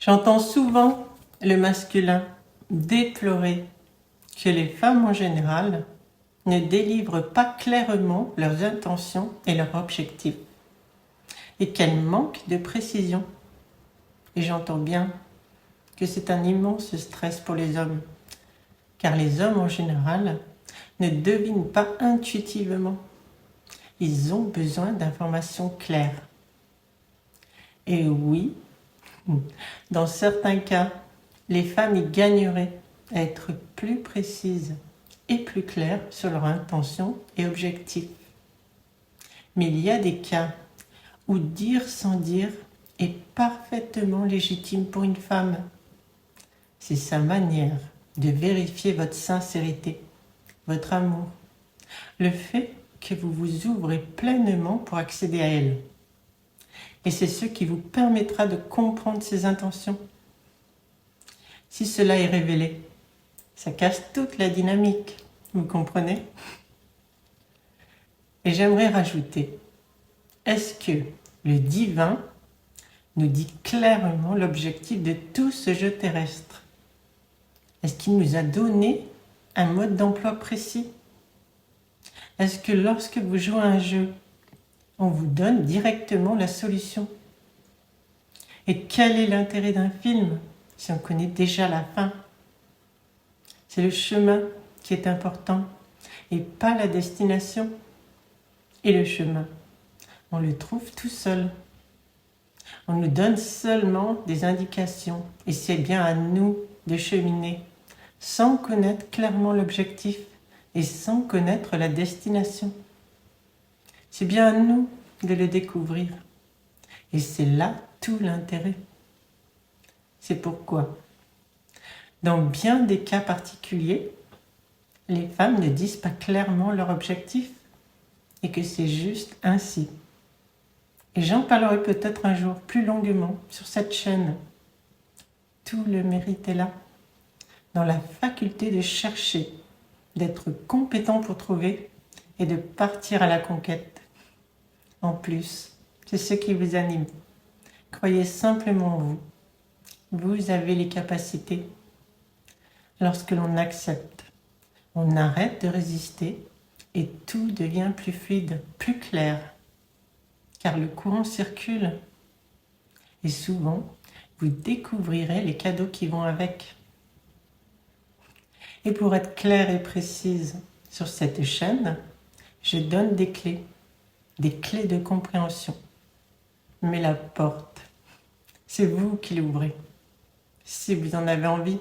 J'entends souvent le masculin déplorer que les femmes en général ne délivrent pas clairement leurs intentions et leurs objectifs et qu'elles manquent de précision. Et j'entends bien que c'est un immense stress pour les hommes, car les hommes en général ne devinent pas intuitivement. Ils ont besoin d'informations claires. Et oui, dans certains cas, les femmes y gagneraient à être plus précises et plus claires sur leurs intentions et objectifs. Mais il y a des cas où dire sans dire est parfaitement légitime pour une femme. C'est sa manière de vérifier votre sincérité, votre amour, le fait que vous vous ouvrez pleinement pour accéder à elle. Et c'est ce qui vous permettra de comprendre ses intentions. Si cela est révélé, ça casse toute la dynamique, vous comprenez? Et j'aimerais rajouter, est-ce que le divin nous dit clairement l'objectif de tout ce jeu terrestre? Est-ce qu'il nous a donné un mode d'emploi précis? Est-ce que lorsque vous jouez à un jeu, on vous donne directement la solution? Et quel est l'intérêt d'un film si on connaît déjà la fin? C'est le chemin qui est important et pas la destination. Et le chemin, on le trouve tout seul. On nous donne seulement des indications et c'est bien à nous de cheminer sans connaître clairement l'objectif et sans connaître la destination. C'est bien à nous de le découvrir. Et c'est là tout l'intérêt. C'est pourquoi, dans bien des cas particuliers, les femmes ne disent pas clairement leur objectif et que c'est juste ainsi. Et j'en parlerai peut-être un jour plus longuement sur cette chaîne. Tout le mérite est là, dans la faculté de chercher, d'être compétent pour trouver et de partir à la conquête. En plus, c'est ce qui vous anime. Croyez simplement en vous. Vous avez les capacités. Lorsque l'on accepte, on arrête de résister et tout devient plus fluide, plus clair. Car le courant circule. Et souvent, vous découvrirez les cadeaux qui vont avec. Et pour être claire et précise sur cette chaîne, je donne des clés de compréhension. Mais la porte, c'est vous qui l'ouvrez, si vous en avez envie.